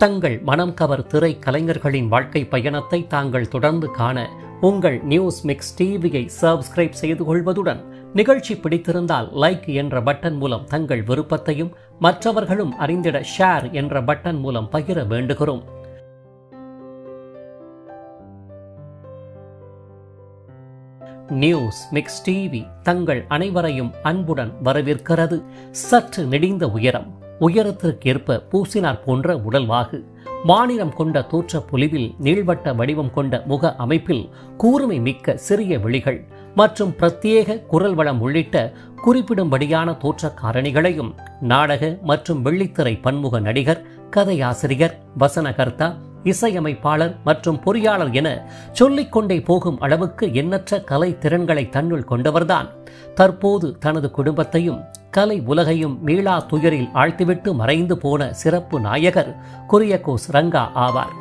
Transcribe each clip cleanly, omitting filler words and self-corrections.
தங்கள் மனம் கவர் திரை கலைஞர்களின் வாழ்க்கை பயணத்தை தாங்கள் தொடர்ந்து காண உங்கள் நியூஸ் மிக்ஸ் டிவியை சப்ஸ்கிரைப் செய்து கொள்வதுடன் நிகழ்ச்சி பிடித்திருந்தால் லைக் என்ற பட்டன் மூலம் தங்கள் விருப்பத்தையும் மற்றவர்களும் அறிந்திட ஷேர் என்ற பட்டன் மூலம் பகிர வேண்டுகிறோம். நியூஸ் மிக்ஸ் டிவி தங்கள் அனைவரையும் அன்புடன் வரவேற்கிறது. சற்று நெடிந்த உயரத்திற்கேற்ப பூசினார் போன்ற உடல்வாகு, மாநிலம் கொண்ட தோற்ற பொலிவில் நீள்வட்ட வடிவம் கொண்ட முக அமைப்பில் கூர்மை மிக்க சிறிய விழிகள் மற்றும் பிரத்யேக குரல் வளம் உள்ளிட்ட குறிப்பிடும்படியான தோற்ற காரணிகளையும் நாடக மற்றும் வெள்ளித்திரை பன்முக நடிகர், கதையாசிரியர், வசனகர்த்தா, இசையமைப்பாளர் மற்றும் பொறியாளர் என சொல்லிக்கொண்டே போகும் அளவுக்கு எண்ணற்ற கலை திறன்களை தன்னுள் கொண்டவர்தான் தற்போது தனது குடும்பத்தையும் கலை உலகையும் மீளா துயரில் ஆழ்த்திவிட்டு மறைந்து போன சிறப்பு நாயகர் குரியகோஸ் ரங்கா ஆவார்.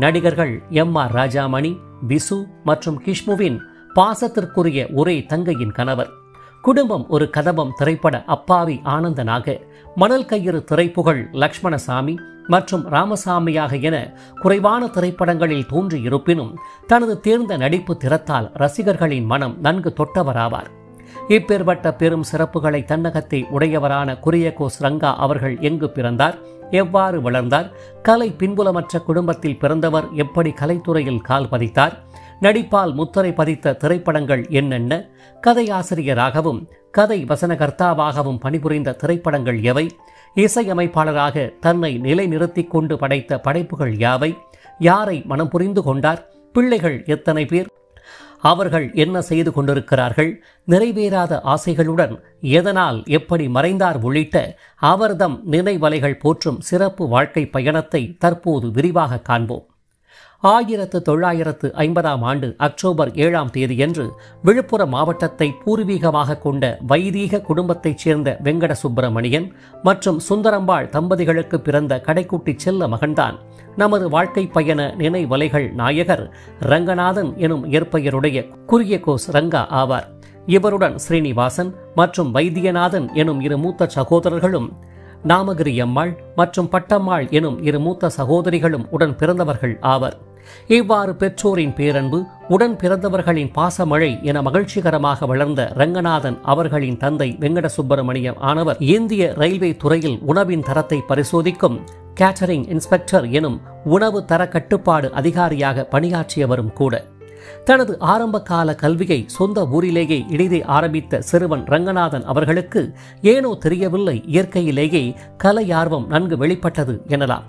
நடிகர்கள் எம்.ஆர். ராஜாமணி, விசு மற்றும் கிஷ்முவின் பாசத்திற்குரிய ஒரே தங்கையின் கணவர். குடும்பம் ஒரு கதம்பம் திரைப்பட அப்பாவி ஆனந்தனாக, மணல் கயிறு திரைப்புகழ் லக்ஷ்மணசாமி மற்றும் ராமசாமியாக என குறைவான திரைப்படங்களில் தோன்றியிருப்பினும் தனது தேர்ந்த நடிப்பு திறத்தால் ரசிகர்களின் மனம் நன்கு தொட்டவராவார். இப்பேற்பட்ட பெரும் சிறப்புகளை தன்னகத்தை உடையவரான குரியகோஸ் ரங்கா அவர்கள் எங்கு பிறந்தார், எவ்வாறு வளர்ந்தார், கலை பின்புலமற்ற குடும்பத்தில் பிறந்தவர் எப்படி கலைத்துறையில் கால் பதித்தார், நடிப்பால் முத்திரை பதித்த திரைப்படங்கள் என்னென்ன, கதையாசிரியராகவும் கதை வசனகர்த்தாவாகவும் பணிபுரிந்த திரைப்படங்கள் எவை, இசையமைப்பாளராக தன்னை நிலைநிறுத்திக் கொண்டு படைத்த படைப்புகள் யாவை, யாரை மனம் புரிந்து கொண்டார், பிள்ளைகள் எத்தனை பேர், அவர்கள் என்ன செய்து கொண்டிருக்கிறார்கள், நிறைவேறாத ஆசைகளுடன் எதனால் எப்படி மறைந்தார் உள்ளிட்ட அவர்தம் நினைவலைகள் போற்றும் சிறப்பு வாழ்க்கை பயணத்தை தற்போது விரிவாக காண்போம். 1950ஆம் ஆண்டு அக்டோபர் 7ஆம் தேதியன்று விழுப்புரம் மாவட்டத்தை பூர்வீகமாக கொண்ட வைதீக குடும்பத்தைச் சேர்ந்த வெங்கட சுப்பிரமணியன் மற்றும் சுந்தரம்பாள் தம்பதிகளுக்கு பிறந்த கடைக்குட்டி செல்ல மகன்தான் நமது வாழ்க்கை பயண நினைவலைகள் நாயகர் ரங்கநாதன் எனும் இயற்பெயருடைய குரியகோஸ் ரங்கா ஆவார். இவருடன் ஸ்ரீனிவாசன் மற்றும் வைத்தியநாதன் எனும் இரு மூத்த சகோதரர்களும், நாமகிரி அம்மாள் மற்றும் பட்டம்மாள் எனும் இரு மூத்த சகோதரிகளும் உடன் பிறந்தவர்கள் ஆவர். இவ்வாறு பெற்றோரின் பேரன்பு, உடன் பிறந்தவர்களின் பாசமழை என மகிழ்ச்சிகரமாக வளர்ந்த ரங்கநாதன் அவர்களின் தந்தை வெங்கட சுப்பிரமணியம் ஆனவர் இந்திய ரயில்வே துறையில் உணவின் தரத்தை பரிசோதிக்கும் கேட்டரிங் இன்ஸ்பெக்டர் எனும் உணவு தர கட்டுப்பாடு அதிகாரியாக பணியாற்றியவரும் கூட. தனது ஆரம்ப கால கல்வியை சொந்த ஊரிலேயே எளிதே ஆரம்பித்த சிறுவன் ரங்கநாதன் அவர்களுக்கு ஏனோ தெரியவில்லை, இயற்கையிலேயே கலை ஆர்வம் நன்கு வெளிப்பட்டது எனலாம்.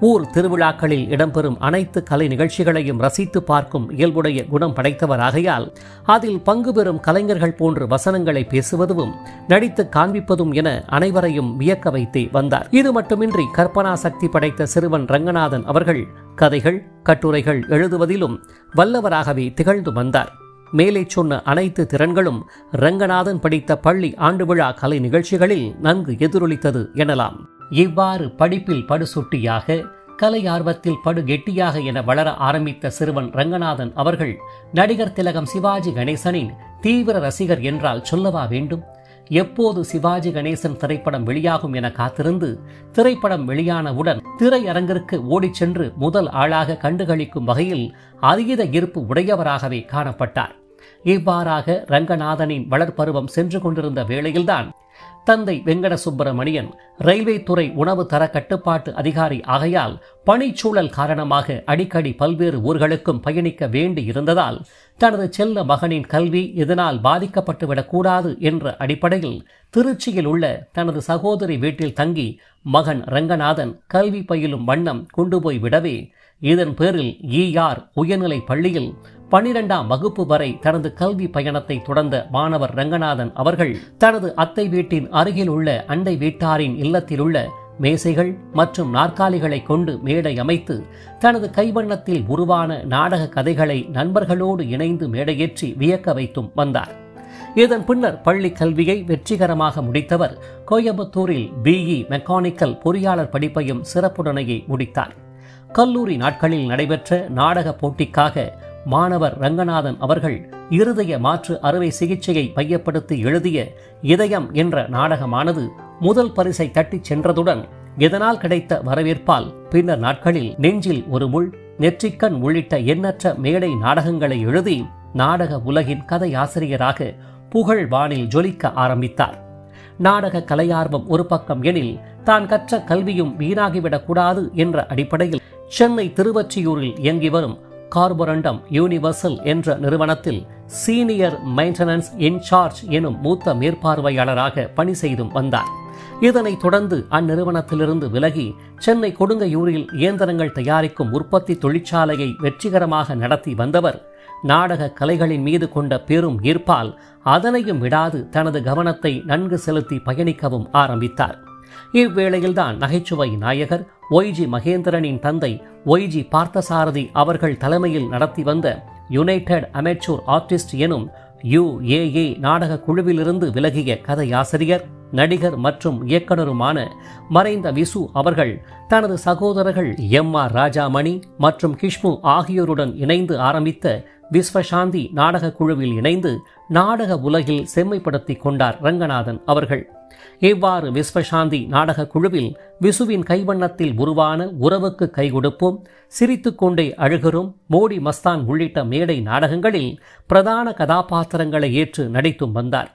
ஊர் திருவிழாக்களில் இடம்பெறும் அனைத்து கலை நிகழ்ச்சிகளையும் ரசித்து பார்க்கும் இயல்புடைய குணம் படைத்தவராகையால் அதில் பங்கு பெறும் கலைஞர்கள் போன்று வசனங்களை பேசுவதும் நடித்து காண்பிப்பதும் என அனைவரையும் வியக்க வைத்தே வந்தார். இது மட்டுமின்றி கற்பனா சக்தி படைத்த சிறுவன் ரங்கநாதன் அவர்கள் கதைகள், கட்டுரைகள் எழுதுவதிலும் வல்லவராகவே திகழ்ந்து வந்தார். மேலே சொன்ன அனைத்து திறன்களும் ரங்கநாதன் படித்த பள்ளி ஆண்டு விழா கலை நிகழ்ச்சிகளில் நன்கு எதிரொலித்தது எனலாம். இவ்வாறு படிப்பில் படுசொட்டியாக, கலை ஆர்வத்தில் படு கெட்டியாக என வளர ஆரம்பித்த சிறுவன் ரங்கநாதன் அவர்கள் நடிகர் திலகம் சிவாஜி கணேசனின் தீவிர ரசிகர் என்றால் சொல்லவா வேண்டும். எப்போது சிவாஜி கணேசன் திரைப்படம் வெளியாகும் என காத்திருந்து திரைப்படம் வெளியானவுடன் திரையரங்கிற்கு ஓடிச் சென்று முதல் ஆளாக கண்டுகளிக்கும் வகையில் அதீத ஈர்ப்பு உடையவராகவே காணப்பட்டார். இவ்வாறாக ரங்கநாதனின் வளர்பருவம் சென்று கொண்டிருந்த வேளையில்தான் தந்தை வெங்கட சுப்பிரமணியன் ரயில்வே துறை உணவு தர கட்டுப்பாட்டு அதிகாரி ஆகையால் பணிச்சூழல் காரணமாக அடிக்கடி பல்வேறு ஊர்களுக்கும் பயணிக்க வேண்டி இருந்ததால் தனது செல்ல மகனின் கல்வி இதனால் பாதிக்கப்பட்டுவிடக்கூடாது என்ற அடிப்படையில் திருச்சியில் உள்ள தனது சகோதரி வீட்டில் தங்கி மகன் ரங்கநாதன் கல்வி பயிலும் வண்ணம் கொண்டு போய் விடவே இதன் பேரில் ஈஆர் உயர்நிலை பள்ளியில் 12ஆம் வகுப்பு வரை தனது கல்வி பயணத்தை தொடர்ந்த மாணவர் ரங்கநாதன் அவர்கள் தனது அத்தை வீட்டின் அருகில் உள்ள அண்டை வீட்டாரின் இல்லத்தில் உள்ள மேசைகள் மற்றும் நாற்காலிகளை கொண்டு மேடை அமைத்து தனது கைவண்ணத்தில் உருவான நாடக கதைகளை நண்பர்களோடு இணைந்து மேடையேற்றி வியக்க வைத்தும் வந்தார். இதன் பின்னர் பள்ளி கல்வியை வெற்றிகரமாக முடித்தவர் கோயம்புத்தூரில் பிஇ மெக்கானிக்கல் பொறியாளர் படிப்பையும் சிறப்புடனேயே முடித்தார். கல்லூரி நாட்களில் நடைபெற்ற நாடக போட்டிக்காக மாணவர் ரங்கநாதன் அவர்கள் இருதய மாற்று அறுவை சிகிச்சையை மையப்படுத்தி எழுதிய இதயம் என்ற நாடகமானது முதல் பரிசை தட்டிச் சென்றதுடன் இதனால் கிடைத்த வரவேற்பால் பின்னர் நாட்களில் நெஞ்சில் ஒரு முள், நெற்றிக்கண் உள்ளிட்ட எண்ணற்ற மேடை நாடகங்களை எழுதி நாடக உலகின் கதை ஆசிரியராக புகழ் வானில் ஜொலிக்க ஆரம்பித்தார். நாடக கலையார்வம் ஒரு பக்கம் எனில், தான் கற்ற கல்வியும் வீணாகிவிடக் கூடாது என்ற அடிப்படையில் சென்னை திருவொற்றியூரில் இயங்கி வரும் கார்பரண்டம் யூனிவர்சல் என்ற நிறுவனத்தில் சீனியர் மெயின்டெனன்ஸ் இன்சார்ஜ் எனும் மூத்த மேற்பார்வையாளராக பணி செய்தும் வந்தார். இதனைத் தொடர்ந்து அந்நிறுவனத்திலிருந்து விலகி சென்னை கொடுங்கையூரில் இயந்திரங்கள் தயாரிக்கும் உற்பத்தி தொழிற்சாலையை வெற்றிகரமாக நடத்தி வந்தவர் நாடக கலைகளின் மீது கொண்ட பெரும் ஈர்ப்பால் அதனையும் விடாது தனது கவனத்தை நன்கு செலுத்தி பயணிக்கவும் ஆரம்பித்தார். இவ்வேளையில்தான் நகைச்சுவை நாயகர் ஒய்ஜி மகேந்திரனின் தந்தை ஒய்ஜி பார்த்தசாரதி அவர்கள் தலைமையில் நடத்தி வந்த யுனைடெட் அமெச்சூர் ஆர்டிஸ்ட் எனும் UAA நாடக குழுவிலிருந்து விலகிய கதையாசிரியர், நடிகர் மற்றும் இயக்குனருமான மறைந்த விசு அவர்கள் தனது சகோதரர்கள் MR ராஜாமணி மற்றும் கிஷ்மு ஆகியோருடன் இணைந்து ஆரம்பித்த விஸ்வசாந்தி நாடக குழுவில் இணைந்து நாடக உலகில் செம்மைப்படுத்திக் கொண்டார் ரங்கநாதன் அவர்கள். இவ்வாறு விஸ்வசாந்தி நாடக குழுவில் விசுவின் கைவண்ணத்தில் உருவான உறவுக்கு கை கொடுப்போம், சிரித்துக்கொண்டே அழுகிறோம், மோடி மஸ்தான் உள்ளிட்ட மேடை நாடகங்களில் பிரதான கதாபாத்திரங்களை ஏற்று நடித்தும் வந்தார்.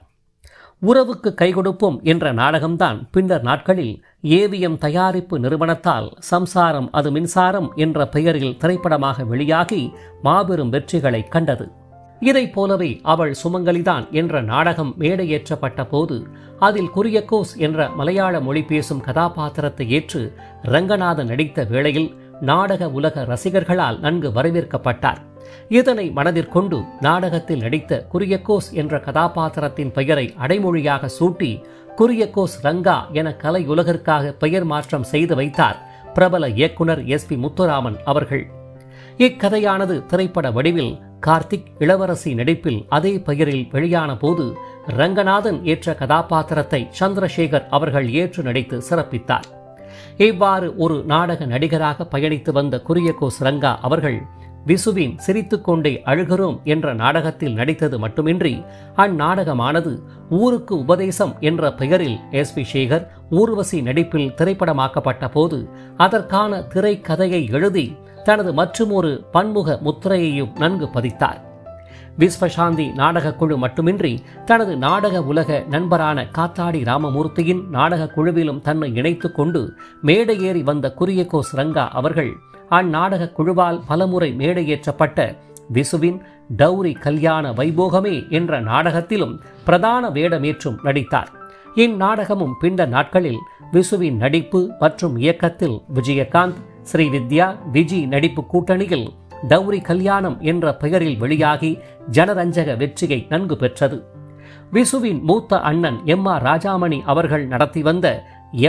உறவுக்கு கை கொடுப்போம் என்ற நாடகம்தான் பின்னர் நாட்களில் ஏவிஎம் தயாரிப்பு நிறுவனத்தால் சம்சாரம் அது மின்சாரம் என்ற பெயரில் திரைப்படமாக வெளியாகி மாபெரும் வெற்றிகளை கண்டது. இதைப் போலவே அவள் சுமங்கலிதான் என்ற நாடகம் மேடையேற்றப்பட்ட போது அதில் குரியக்கோஸ் என்ற மலையாள மொழி பேசும் கதாபாத்திரத்தை ஏற்று ரங்கநாதன் நடித்த வேளையில் நாடக உலக ரசிகர்களால் நன்கு வரவேற்கப்பட்டார். இதனை மனதிற்கொண்டு நாடகத்தில் நடித்த குரியக்கோஸ் என்ற கதாபாத்திரத்தின் பெயரை அடைமொழியாக சூட்டி குரியக்கோஸ் ரங்கா என கலையுலகிற்காக பெயர் மாற்றம் செய்து வைத்தார் பிரபல இயக்குனர் SP முத்துராமன் அவர்கள். இக்கதையானது திரைப்பட வடிவில் கார்த்திக் இளவரசி நடிப்பில் அதே பெயரில் வெளியான போது ரங்கநாதன் ஏற்ற கதாபாத்திரத்தை சந்திரசேகர் அவர்கள் ஏற்று நடித்து சிறப்பித்தார். இவ்வாறு ஒரு நாடக நடிகராக பயணித்து வந்த குரியக்கோஸ் ரங்கா அவர்கள் விசுவின் சிரித்துக்கொண்டே அழுகிறோம் என்ற நாடகத்தில் நடித்தது மட்டுமின்றி அந்நாடகமானது ஊருக்கு உபதேசம் என்ற பெயரில் SP சேகர் ஊர்வசி நடிப்பில் திரைப்படமாக்கப்பட்ட போது அதற்கான திரைக்கதையை எழுதி தனது மற்றுமொரு பன்முக முத்திரையையும் நன்கு பதித்தார். விஸ்வசாந்தி நாடக குழு மட்டுமின்றி தனது நாடக உலக நண்பரான காத்தாடி ராமமூர்த்தியின் நாடக குழுவிலும் தன்னை இணைத்துக் கொண்டு மேடையேறி வந்த குரியக்கோஸ் ரங்கா அவர்கள் அந்நாடக குழுவால் பலமுறை மேடையேற்றப்பட்ட விசுவின் டௌரி கல்யாண வைபோகமே என்ற நாடகத்திலும் பிரதான வேடமேற்றும் நடித்தார். இந்நாடகமும் பின்னர் நாட்களில் விசுவின் நடிப்பு மற்றும் இயக்கத்தில் விஜயகாந்த், ஸ்ரீவித்யா, விஜி நடிப்பு கூட்டணியில் டௌரி கல்யாணம் என்ற பெயரில் வெளியாகி ஜனரஞ்சக வெற்றியை நன்கு பெற்றது. விசுவின் மூத்த அண்ணன் MR ராஜாமணி அவர்கள் நடத்தி வந்த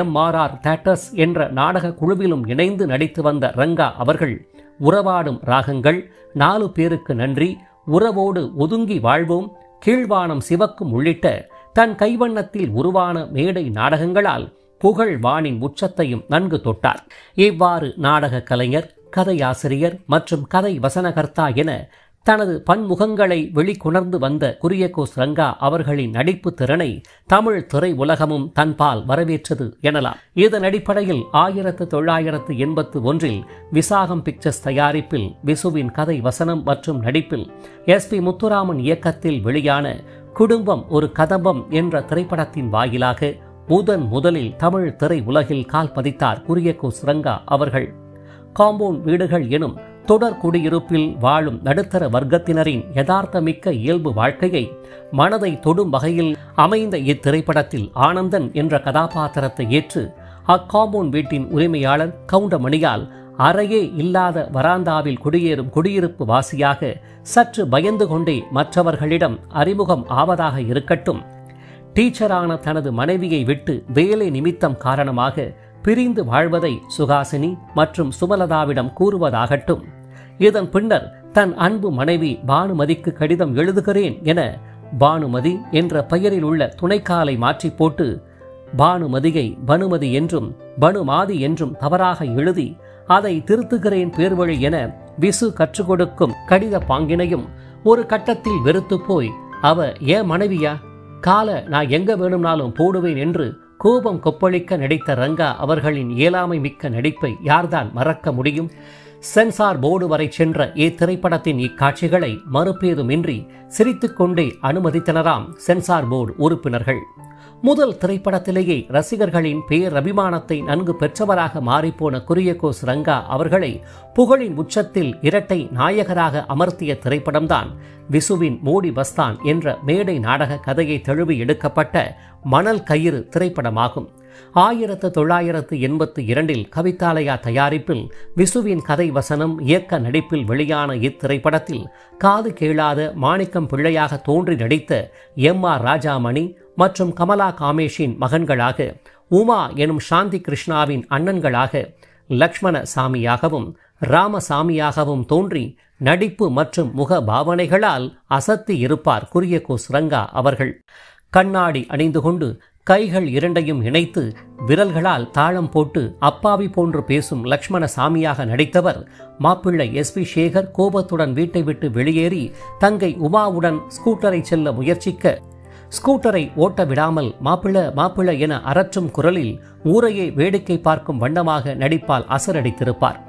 MRR தியேட்டர்ஸ் என்ற நாடக குழுவிலும் இணைந்து நடித்து வந்த ரங்கா அவர்கள் உறவாடும் ராகங்கள், 4 பேருக்கு நன்றி, உறவோடு ஒதுங்கி வாழ்வோம், கீழ்வானம் சிவக்கும் உள்ளிட்ட தன் கைவண்ணத்தில் உருவான மேடை நாடகங்களால் புகழ் வானின் உச்சத்தையும் நன்கு தொட்டார். இவ்வாறு நாடக கலைஞர், கதையாசிரியர் மற்றும் கதை வசனகர்த்தா என தனது பன்முகங்களை வெளிக்கொணர்ந்து வந்த குரியக்கோஸ் ரங்கா அவர்களின் நடிப்பு திறனை தமிழ் திரை உலகமும் தன்பால் வரவேற்றது எனலாம். இதன் அடிப்படையில் 1981 விசாகம் பிக்சர்ஸ் தயாரிப்பில் விசுவின் கதை வசனம் மற்றும் நடிப்பில் SP முத்துராமன் இயக்கத்தில் வெளியான குடும்பம் ஒரு கதம்பம் என்ற திரைப்படத்தின் வாயிலாக முதலில் தமிழ் திரை உலகில் கால் பதித்தார் குரியக்கோஸ் ரங்கா அவர்கள். காம்பவுண்ட் வீடுகள் எனும் தொடர் குடியிருப்பில் வாழும் நடுத்தர வர்க்கத்தினரின் யதார்த்தமிக்க இயல்பு வாழ்க்கையை மனதை தொடும் வகையில் அமைந்த இத்திரைப்படத்தில் ஆனந்தன் என்ற கதாபாத்திரத்தை ஏற்று அக்காம்பவுண்ட் வீட்டின் உரிமையாளர் கவுண்டமணியால் அறையே இல்லாத வராந்தாவில் குடியேறும் குடியிருப்பு வாசியாக சற்று பயந்து கொண்டே மற்றவர்களிடம் அறிமுகம் ஆவதாக இருக்கட்டும், டீச்சரான தனது மனைவியை விட்டு வேலை நிமித்தம் காரணமாக பிரிந்து வாழ்வதை சுகாசினி மற்றும் சுமலதாவிடம் கூறுவதாகட்டும், இதன் பின்னர் தன் அன்பு மனைவி பானுமதிக்கு கடிதம் எழுதுகிறேன் என பானுமதி என்ற பெயரில் உள்ள துணைக்காலை மாற்றி போட்டு பானுமதியை பனுமதி என்றும் பனுமாதி என்றும் தவறாக எழுதி அதை திருத்துகிறேன் பேர்வழி என விசு கற்றுக் கொடுக்கும் கடித பாங்கினையும் ஒரு கட்டத்தில் வெறுத்து போய் அவ ஏன் மனைவியா, காலை நான் எங்க வேணும்னாலும் போடுவேன் என்று கோபம் கொப்பளிக்க நடித்த ரங்கா அவர்களின் இயலாமை மிக்க நடிப்பை யார்தான் மறக்க முடியும்? சென்சார் போர்டு வரை சென்ற இத்திரைப்படத்தின் இக்காட்சிகளை மறுப்பேதுமின்றி சிரித்துக்கொண்டே அனுமதித்தனராம் சென்சார் போர்டு உறுப்பினர்கள். முதல் திரைப்படத்திலேயே ரசிகர்களின் பேரபிமானத்தை நன்கு பெற்றவராக மாறிப்போன குரியகோஸ் ரங்கா அவர்களை புகழின் உச்சத்தில் இரட்டை நாயகராக அமர்த்திய திரைப்படம்தான் விசுவின் மோடி பஸ்தான் என்ற மேடை நாடக கதையை தழுவி எடுக்கப்பட்ட மணல் கயிறு திரைப்படமாகும். 1982 கவிதாலயா தயாரிப்பில் விசுவின் கதை வசனம் இயக்க நடிப்பில் வெளியான இத்திரைப்படத்தில் காது கேளாத மாணிக்கம் பிள்ளையாக தோன்றி நடித்த M.R. ராஜாமணி மற்றும் கமலா காமேஷின் மகன்களாக, உமா எனும் சாந்தி கிருஷ்ணாவின் அண்ணன்களாக லக்ஷ்மண சாமியாகவும் ராமசாமியாகவும் தோன்றி நடிப்பு மற்றும் முக பாவனைகளால் அசத்தி இருப்பார் குரியகோஸ் ரங்கா அவர்கள். கண்ணாடி அணிந்து கொண்டு கைகள் இரண்டையும் இணைத்து விரல்களால் தாளம் போட்டு அப்பாவி போன்று பேசும் லக்ஷ்மண சாமியாக நடித்தவர் மாப்பிள்ளை S.V. சேகர் கோபத்துடன் வீட்டை விட்டு வெளியேறி தங்கை உமாவுடன் ஸ்கூட்டரை செல்ல முயற்சிக்க, ஸ்கூட்டரை ஓட்ட விடாமல் மாப்பிள்ள என அரற்றும் குரலில் ஊரையே வேடிக்கை பார்க்கும் வண்ணமாக நடிப்பால் அசரடித்திருப்பார்.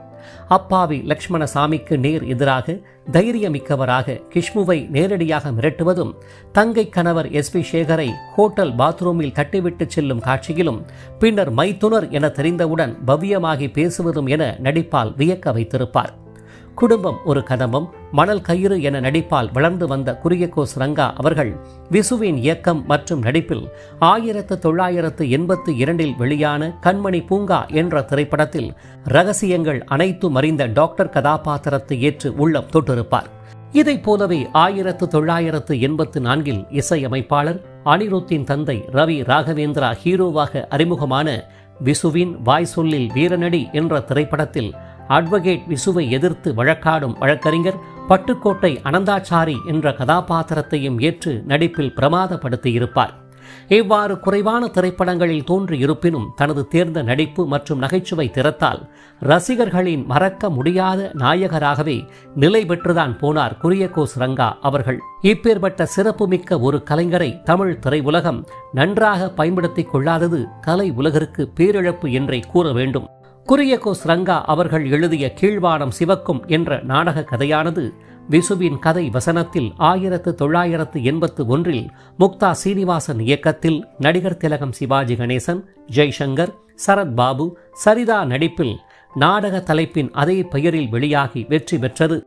அப்பாவி லக்ஷ்மணசாமிக்கு நேர் எதிராக தைரியமிக்கவராக கிஷ்முவை நேரடியாக மிரட்டுவதும், தங்கை கணவர் S.V. சேகரை ஹோட்டல் பாத்ரூமில் தட்டிவிட்டு செல்லும் காட்சியிலும் பின்னர் மைத்துனர் என தெரிந்தவுடன் பவ்யமாகி பேசுவதும் என நடிப்பால் வியக்க வைத்திருப்பார். குடும்பம் ஒரு கதம்பம், மணல் கயிறு என நடிப்பால் வளர்ந்து வந்த குரியகோஸ் ரங்கா அவர்கள் விசுவின் இயக்கம் மற்றும் நடிப்பில் 1982 வெளியான கண்மணி பூங்கா என்ற திரைப்படத்தில் ரகசியங்கள் அனைத்தும் அறிந்த டாக்டர் கதாபாத்திரத்தை ஏற்று உள்ளம் தொட்டிருப்பார். இதைப் போலவே 1984 இசையமைப்பாளர் அனிருத்தின் தந்தை ரவி ராகவேந்திரா ஹீரோவாக அறிமுகமான விசுவின் வாய் சொல்லில் வீரநடி என்ற திரைப்படத்தில் அட்வொகேட் விசுவை எதிர்த்து வழக்காடும் வழக்கறிஞர் பட்டுக்கோட்டை அனந்தாச்சாரி என்ற கதாபாத்திரத்தையும் ஏற்று நடிப்பில் பிரமாதப்படுத்தியிருப்பார். இவ்வாறு குறைவான திரைப்படங்களில் தோன்றியிருப்பினும் தனது தேர்ந்த நடிப்பு மற்றும் நகைச்சுவை திறத்தால் ரசிகர்களின் மறக்க முடியாத நாயகராகவே நிலை பெற்றுதான் போனார் குரியகோஸ் ரங்கா அவர்கள். இப்பேற்பட்ட சிறப்புமிக்க ஒரு கலைஞரை தமிழ் திரையுலகம் நன்றாக பயன்படுத்திக் கொள்ளாதது கலை உலகிற்கு பேரிழப்பு என்றே கூற வேண்டும். குரியகோஸ் ரங்கா அவர்கள் எழுதிய கீழ்வானம் சிவக்கும் என்ற நாடக கதையானது விசுவின் கதை வசனத்தில் 1981 முக்தா சீனிவாசன் இயக்கத்தில் நடிகர் திலகம் சிவாஜி கணேசன், ஜெய்சங்கர், சரத் பாபு, சரிதா நடிப்பில் நாடக தலைப்பின் அதே பெயரில் வெளியாகி வெற்றி பெற்றது.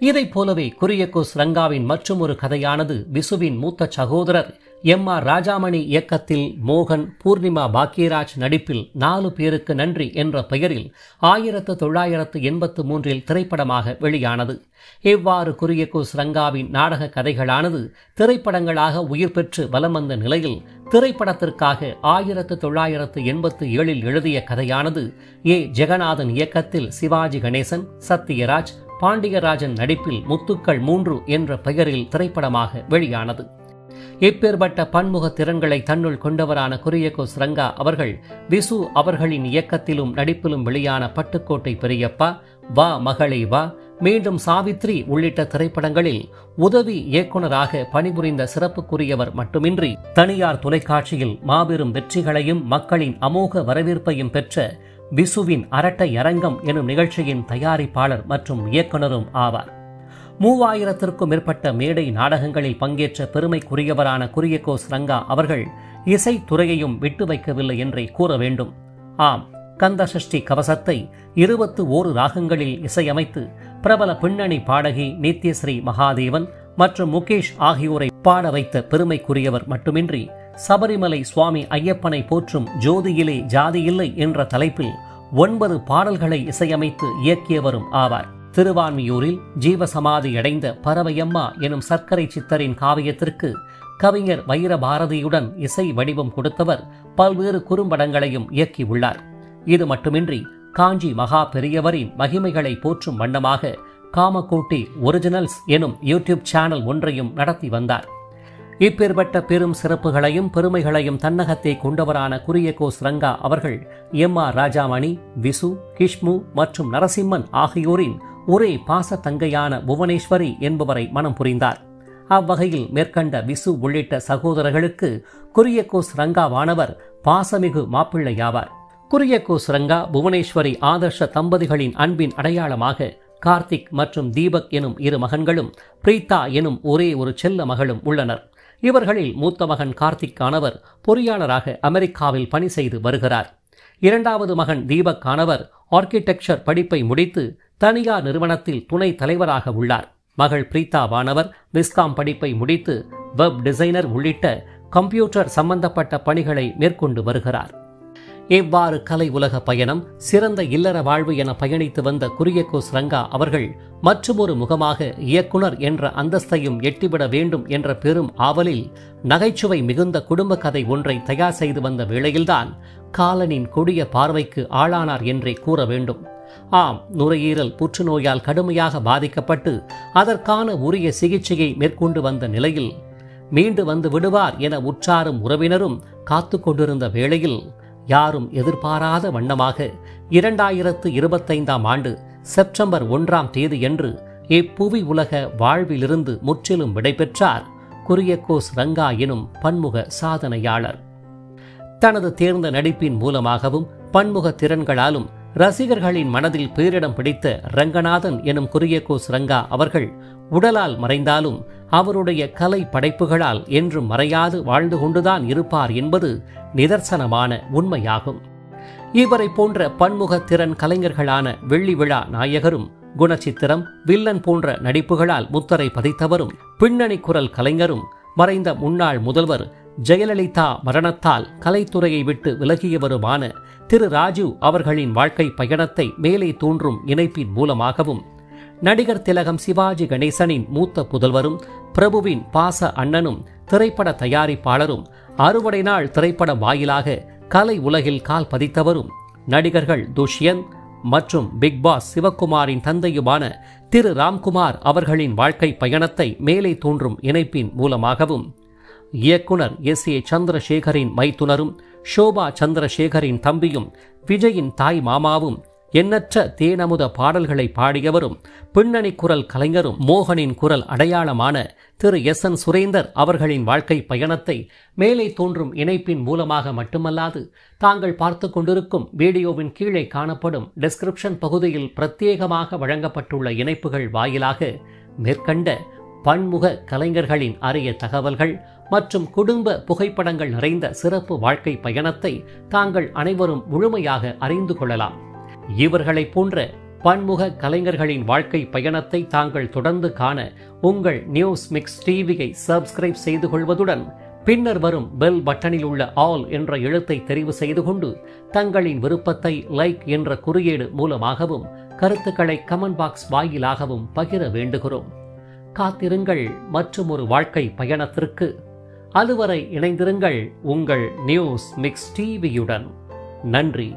இதைப் போலவே குரியகோஸ் ரங்காவின் மற்றொரு கதையானது விசுவின் மூத்த சகோதரர் M.R. ராஜாமணி இயக்கத்தில் மோகன், பூர்ணிமா பாக்கியராஜ் நடிப்பில் 4 பேருக்கு நன்றி என்ற பெயரில் 1983 திரைப்படமாக வெளியானது. இவ்வாறு குரியகோஸ் ரங்காவின் நாடக கதைகளானது திரைப்படங்களாக உயிர் பெற்று வலம் வந்த நிலையில் திரைப்படத்திற்காக 1987 எழுதிய கதையானது ஜெகநாதன் இயக்கத்தில் சிவாஜி கணேசன், சத்யராஜ், பாண்டியராஜன் நடிப்பில் முத்துக்கள் 3 என்ற பெயரில் திரைப்படமாக வெளியானது. இப்பேற்பட்ட பன்முக திறன்களை தன்னுள் கொண்டவரான குரியகோஸ் ரங்கா அவர்கள் விசு அவர்களின் இயக்கத்திலும் நடிப்பிலும் வெளியான பட்டுக்கோட்டை பெரியப்பா, வா மகளே வா, மீண்டும் சாவித்ரி உள்ளிட்ட திரைப்படங்களில் உதவி இயக்குநராக பணிபுரிந்த சிறப்புக்குரியவர் மட்டுமின்றி தனியார் தொலைக்காட்சியில் மாபெரும் வெற்றிகளையும் மக்களின் அமோக வரவேற்பையும் பெற்ற விசுவின் அரட்டை அரங்கம் எனும் நிகழ்ச்சியின் தயாரிப்பாளர் மற்றும் இயக்குநரும் ஆவார். 3000க்கும் மேற்பட்ட மேடை நாடகங்களில் பங்கேற்ற பெருமைக்குரியவரான குரியகோஸ் ரங்கா அவர்கள் இசைத்துறையையும் விட்டு வைக்கவில்லை என்றே கூற வேண்டும். ஆம், கந்தசஷ்டி கவசத்தை 21 ராகங்களில் இசையமைத்து பிரபல பின்னணி பாடகி நித்யஸ்ரீ மகாதேவன் மற்றும் முகேஷ் ஆகியோரை பாட வைத்த பெருமைக்குரியவர் மட்டுமின்றி சபரிமலை சுவாமி ஐயப்பனை போற்றும் ஜோதியிலே ஜாதியில்லை என்ற தலைப்பில் 9 பாடல்களை இசையமைத்து இயக்கியவரும் ஆவார். திருவான்மியூரில் ஜீவசமாதி அடைந்த பரவையம்மா எனும் சர்க்கரை சித்தரின் காவியத்திற்கு கவிஞர் வைரபாரதியுடன் இசை வடிவம் கொடுத்தவர் பல்வேறு குறும்படங்களையும் இயக்கியுள்ளார். இது மட்டுமின்றி காஞ்சி மகா பெரியவரின் மகிமைகளை போற்றும் வண்ணமாக காமகோட்டி ஒரிஜினல்ஸ் எனும் யூடியூப் சேனல் ஒன்றையும் நடத்தி வந்தார். இப்பேற்பட்ட பெரும் சிறப்புகளையும் பெருமைகளையும் தன்னகத்தை கொண்டவரான குரியகோஸ் ரங்கா அவர்கள் M.R. ராஜாமணி, விசு, கிஷ்மு மற்றும் நரசிம்மன் ஆகியோரின் ஒரே பாச தங்கையான புவனேஸ்வரி என்பவரை மனம் புரிந்தார். அவ்வகையில் மேற்கண்ட விசு உள்ளிட்ட சகோதரர்களுக்கு குரியக்கோஸ் ரங்காவானவர் பாசமிகு மாப்பிள்ளையாவார். குரியக்கோஸ் ரங்கா புவனேஸ்வரி ஆதர்ஷ தம்பதிகளின் அன்பின் அடையாளமாக கார்த்திக் மற்றும் தீபக் எனும் 2 மகன்களும் பிரீதா எனும் ஒரே ஒரு செல்ல மகளும் உள்ளனர். இவர்களில் மூத்த மகன் கார்த்திக் ஆனவர் பொறியாளராக அமெரிக்காவில் பணி செய்து வருகிறார். 2வது மகன் தீபக் ஆனவர் ஆர்கிடெக்சர் படிப்பை முடித்து தனியார் நிறுவனத்தில் துணை தலைவராக உள்ளார். மகள் பிரீதாவானவர் விஸ்காம் படிப்பை முடித்து வெப் டிசைனர் உள்ளிட்ட கம்ப்யூட்டர் சம்பந்தப்பட்ட பணிகளை மேற்கொண்டு வருகிறார். இவ்வாறு கலை உலக பயணம், சிறந்த இல்லற வாழ்வு என பயணித்து வந்த குரியக்கோஸ் ரங்கா அவர்கள் மற்றுமொரு முகமாக இயக்குனர் என்ற அந்தஸ்தையும் எட்டிவிட வேண்டும் என்ற பெரும் ஆவலில் நகைச்சுவை மிகுந்த குடும்ப கதை ஒன்றை தயார் செய்து வந்த வேளையில்தான் காலனின் கொடிய பார்வைக்கு ஆளானார் என்றே கூற வேண்டும். ஆம், நுரையீரல் புற்றுநோயால் கடுமையாக பாதிக்கப்பட்டு அதற்கான உரிய சிகிச்சையை மேற்கொண்டு வந்த நிலையில் மீண்டு வந்து விடுவார் என உற்றாரும் உறவினரும் காத்து கொண்டிருந்த வேளையில் யாரும் எதிர்பாராத வண்ணமாக 2025ஆம் ஆண்டு செப்டம்பர் 1ஆம் தேதியன்று இப்புவி உலக வாழ்விலிருந்து முற்றிலும் விடைபெற்றார் குரியக்கோஸ் ரங்கா எனும் பன்முக சாதனையாளர். தனது தேர்ந்த நடிப்பின் மூலமாகவும் பன்முக திறன்களாலும் ரசிகர்களின் மனதில் பேரிடம் பிடித்த ரங்கநாதன் எனும் குரியக்கோஸ் ரங்கா அவர்கள் உடலால் மறைந்தாலும் அவருடைய கலை படைப்புகளால் என்றும் மறையாது வாழ்ந்து கொண்டுதான் இருப்பார் என்பது நிதர்சனமான உண்மையாகும். இவரை போன்ற பன்முக திறன் கலைஞர்களான வெள்ளி விழா நாயகரும், குணச்சித்திரம், வில்லன் போன்ற நடிப்புகளால் முத்திரை பதித்தவரும், பின்னணி குரல் கலைஞரும், மறைந்த முன்னாள் முதல்வர் ஜெயலலிதா மரணத்தால் கலைத்துறையை விட்டு விலகியவருமான திரு ராஜீவ் அவர்களின் வாழ்க்கை பயணத்தை மேலே தோன்றும் இணைப்பின் மூலமாகவும், நடிகர் திலகம் சிவாஜி கணேசனின் மூத்த புதல்வரும், பிரபுவின் பாச அண்ணனும், திரைப்பட தயாரிப்பாளரும், அறுவடை நாள் திரைப்படம் வாயிலாக கலை உலகில் கால் பதித்தவரும், நடிகர்கள் துஷ்யந்த் மற்றும் பிக் பாஸ் சிவக்குமாரின் தந்தையுமான திரு ராம்குமார் அவர்களின் வாழ்க்கை பயணத்தை மேலே தோன்றும் இணைப்பின் மூலமாகவும், இயக்குனர் எஸ்.ஏ. சந்திரசேகரின் மைத்துனரும், ஷோபா சந்திரசேகரின் தம்பியும், விஜயின் தாய் மாமாவும், எண்ணற்ற தேனமுத பாடல்களை பாடியவரும், பின்னணி குரல் கலைஞரும், மோகனின் குரல் அடையாளமான திரு எஸ்.என். சுரேந்தர் அவர்களின் வாழ்க்கை பயணத்தை மேலே தோன்றும் இணைப்பின் மூலமாக மட்டுமல்லாது, தாங்கள் பார்த்து கொண்டிருக்கும் வீடியோவின் கீழே காணப்படும் டிஸ்கிரிப்ஷன் பகுதியில் பிரத்யேகமாக வழங்கப்பட்டுள்ள இணைப்புகள் வாயிலாக மேற்கண்ட பன்முக கலைஞர்களின் அரிய தகவல்கள் மற்றும் குடும்ப புகைப்படங்கள் நிறைந்த சிறப்பு வாழ்க்கை பயணத்தை தாங்கள் அனைவரும் முழுமையாக அறிந்து கொள்ளலாம். இவர்களைப் போன்ற பன்முக கலைஞர்களின் வாழ்க்கை பயணத்தை தாங்கள் தொடர்ந்து காண உங்கள் நியூஸ் மிக்ஸ் டிவியை சப்ஸ்கிரைப் செய்து கொள்வதுடன் பின்னர் வரும் பெல் பட்டனில் உள்ள ஆல் என்ற எழுத்தை தெரிவு செய்து கொண்டு தங்களின் விருப்பத்தை லைக் என்ற குறியீடு மூலமாகவும் கருத்துக்களை கமெண்ட் பாக்ஸ் வாயிலாகவும் பகிர வேண்டுகிறோம். காத்திருங்கள் மற்றும் ஒரு வாழ்க்கை பயணத்திற்கு. அதுவரை இணைந்திருங்கள் உங்கள் நியூஸ் மிக்ஸ் டிவியுடன். நன்றி.